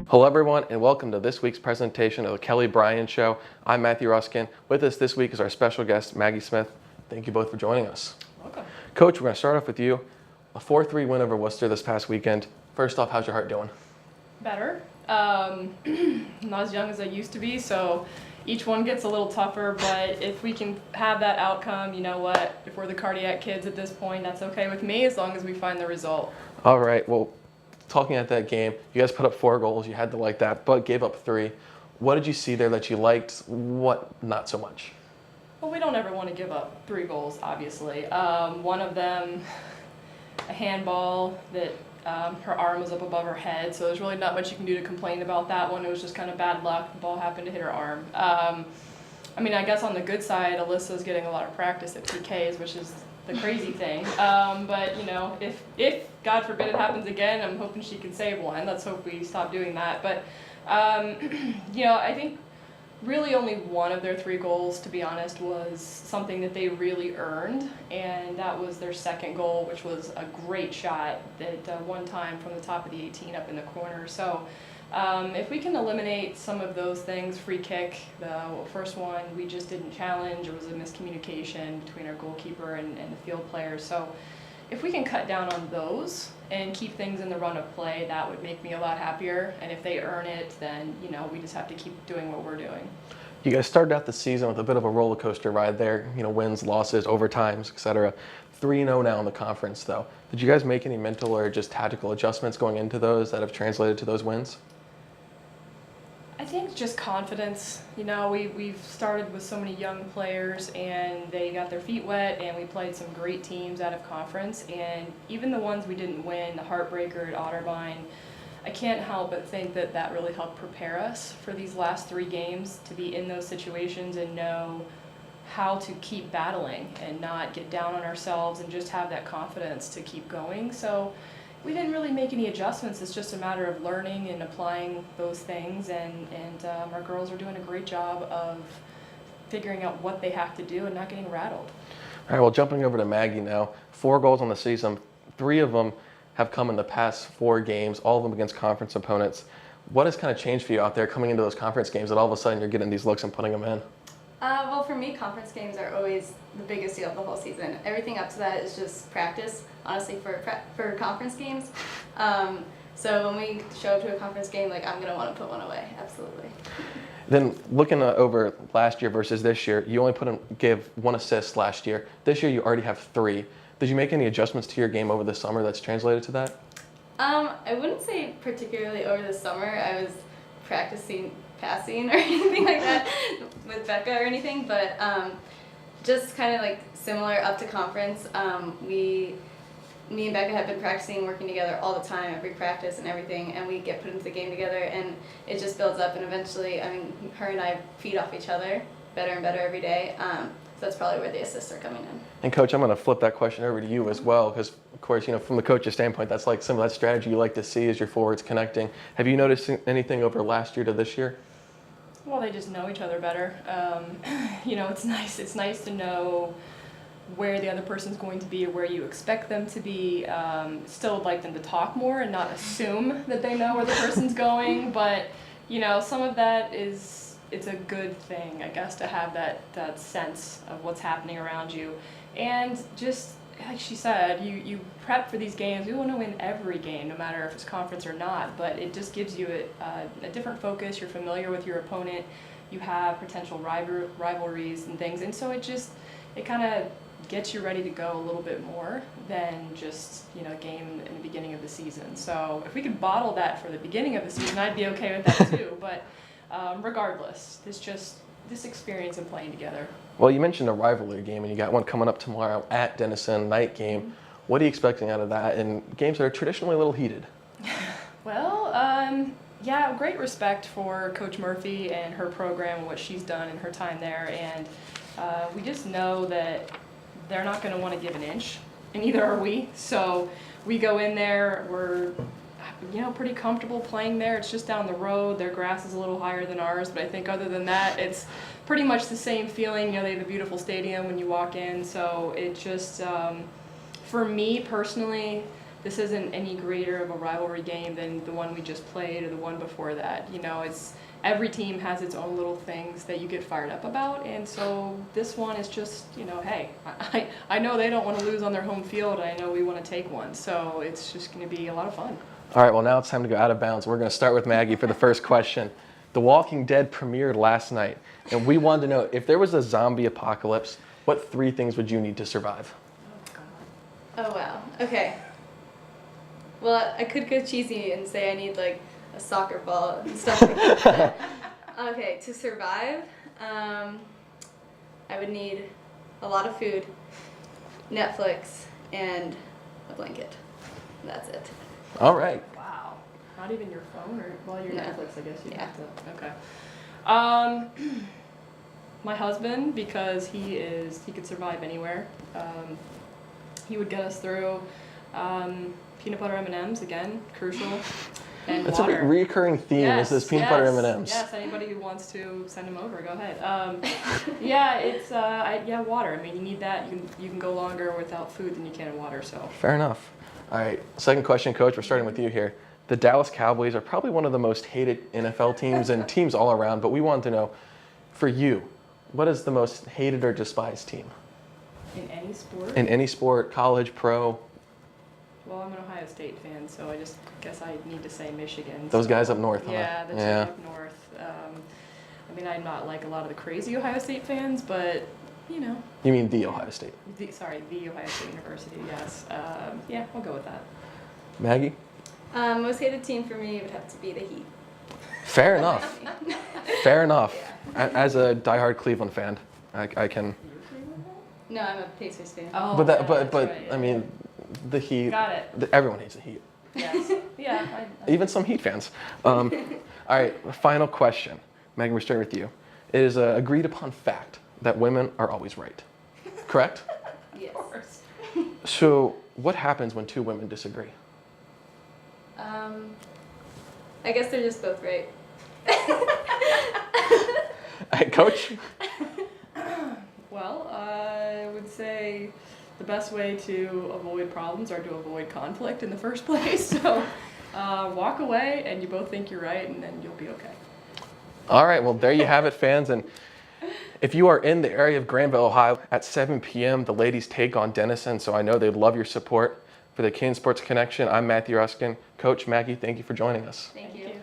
Hello everyone and welcome to this week's presentation of the Kelly Bryan Show. I'm Matthew Ruskan. With us this week is our special guest, Maggie Smith. Thank you both for joining us. Welcome. Coach, we're going to start off with you. A 4-3 win over Worcester this past weekend. First off, how's your heart doing? Better. Not as young as I used to be, so each one gets a little tougher, but if we can have that outcome, you know what, if we're the cardiac kids at this point, that's okay with me as long as we find the result. All right, well, talking at that game, you guys put up 4 goals, you had to like that, but gave up 3. What did you see there that you liked, what not so much? Well, we don't ever want to give up 3 goals, obviously. One of them, a handball that her arm was up above her head, so there's really not much you can do to complain about that one. It was just kind of bad luck. The ball happened to hit her arm. I mean, I guess on the good side, Alyssa's getting a lot of practice at PKs, which is the crazy thing. But, you know, if God forbid it happens again, I'm hoping she can save one. Let's hope we stop doing that. But, you know, I think really only one of their 3 goals, to be honest, was something that they really earned, and that was their second goal, which was a great shot that one time from the top of the 18 up in the corner. So if we can eliminate some of those things, free kick, the first one we just didn't challenge, it was a miscommunication between our goalkeeper and the field players. So if we can cut down on those and keep things in the run of play, that would make me a lot happier. And if they earn it, then, you know, we just have to keep doing what we're doing. You guys started out the season with a bit of a roller coaster ride there, you know, wins, losses, overtimes, etc. 3-0 now in the conference, though. Did you guys make any mental or just tactical adjustments going into those that have translated to those wins? I think just confidence. You know, we've started with so many young players and they got their feet wet, and we played some great teams out of conference, and even the ones we didn't win, the heartbreaker at Otterbein, I can't help but think that that really helped prepare us for these last 3 games to be in those situations and know how to keep battling and not get down on ourselves and just have that confidence to keep going. So we didn't really make any adjustments. It's just a matter of learning and applying those things, and our girls are doing a great job of figuring out what they have to do and not getting rattled. All right, well, jumping over to Maggie now. 4 goals on the season. 3 of them have come in the past 4 games, all of them against conference opponents. What has kind of changed for you out there coming into those conference games that all of a sudden you're getting these looks and putting them in? Well, for me, conference games are always the biggest deal of the whole season. Everything up to that is just practice, honestly, for conference games. So when we show up to a conference game, like, I'm going to want to put one away, absolutely. Then looking over last year versus this year, you only gave 1 assist last year. This year you already have 3. Did you make any adjustments to your game over the summer that's translated to that? I wouldn't say particularly over the summer. I was practicing passing or anything like that with Becca or anything, but just kind of like similar up to conference. Me and Becca have been practicing, working together all the time, every practice and everything, and we get put into the game together, and it just builds up, and eventually, I mean, her and I feed off each other better and better every day. So that's probably where the assists are coming in. And Coach, I'm going to flip that question over to you as well, because of course, you know, from the coach's standpoint, that's like some of that strategy you like to see as your forwards connecting. Have you noticed anything over last year to this year? Well, they just know each other better. You know, it's nice. It's nice to know where the other person's going to be or where you expect them to be. Still would like them to talk more and not assume that they know where the person's going, but, you know, some of that is, it's a good thing, I guess, to have that sense of what's happening around you. And just, like she said, you prep for these games. We want to win every game, no matter if it's conference or not, but it just gives you a different focus. You're familiar with your opponent. You have potential rivalries and things, and so it kind of gets you ready to go a little bit more than just, you know, a game in the beginning of the season. So if we could bottle that for the beginning of the season, I'd be okay with that too. But regardless, this experience of playing together. Well, you mentioned a rivalry game, and you got one coming up tomorrow at Denison, night game. Mm-hmm. What are you expecting out of that in games that are traditionally a little heated? Well, yeah, great respect for Coach Murphy and her program and what she's done in her time there, and we just know that they're not going to want to give an inch, and neither are we. So we go in there, we're, you know, pretty comfortable playing there. It's just down the road. Their grass is a little higher than ours, but I think other than that, it's pretty much the same feeling. You know, they have a beautiful stadium when you walk in, so it just, for me personally, this isn't any greater of a rivalry game than the one we just played or the one before that. You know, it's every team has its own little things that you get fired up about, and so this one is just, you know, hey, I know they don't want to lose on their home field, and I know we want to take one, so it's just going to be a lot of fun. All right, well, now it's time to go out of bounds. We're going to start with Maggie for the first question. The Walking Dead premiered last night, and we wanted to know, if there was a zombie apocalypse, what 3 things would you need to survive? Oh wow. Okay. Well, I could go cheesy and say I need like a soccer ball and stuff like that. Okay, to survive, I would need a lot of food, Netflix, and a blanket. That's it. All right. Wow. Not even your phone, or well, your No. Netflix, I guess you'd Yeah. have to. Okay. My husband, because he could survive anywhere. He would get us through. Peanut butter M&Ms, again, crucial. And That's water. a reoccurring theme, is this peanut butter M&Ms. Yes, anybody who wants to send them over, go ahead. Yeah, it's water. I mean, you need that. You can go longer without food than you can water. So. Fair enough. All right, second question, Coach. We're starting with you here. The Dallas Cowboys are probably one of the most hated NFL teams and teams all around, but we wanted to know, for you, what is the most hated or despised team? In any sport? In any sport, college, pro, Well, I'm an Ohio State fan, so I just guess I need to say Michigan. those so- guys up north, huh? Yeah, the team up north. I mean, I'm not like a lot of the crazy Ohio State fans, but, you know. You mean the Ohio State? The Ohio State University, yes. Yeah, I'll go with that. Maggie? Most hated team for me would have to be the Heat. Fair enough. Fair enough. As a diehard Cleveland fan, I can. No, I'm a Pacers fan. Oh, But yeah, that's right, I mean, the Heat. Got it. Everyone hates the Heat. Yes. Yeah. Even some Heat fans. All right, final question. Megan, we're starting with you. It is an agreed upon fact that women are always right. Correct? Yes. Of course. So, what happens when 2 women disagree? I guess they're just both right. Coach? Well, I would say the best way to avoid problems are to avoid conflict in the first place. So walk away and you both think you're right, and then you'll be okay. All right, well, there you have it, fans. And if you are in the area of Granville, Ohio, at 7 p.m., the ladies take on Denison, so I know they'd love your support. For the Kenyon Sports Connection, I'm Matthew Ruskan. Coach, Maggie, thank you for joining us. Thank you. Thank you.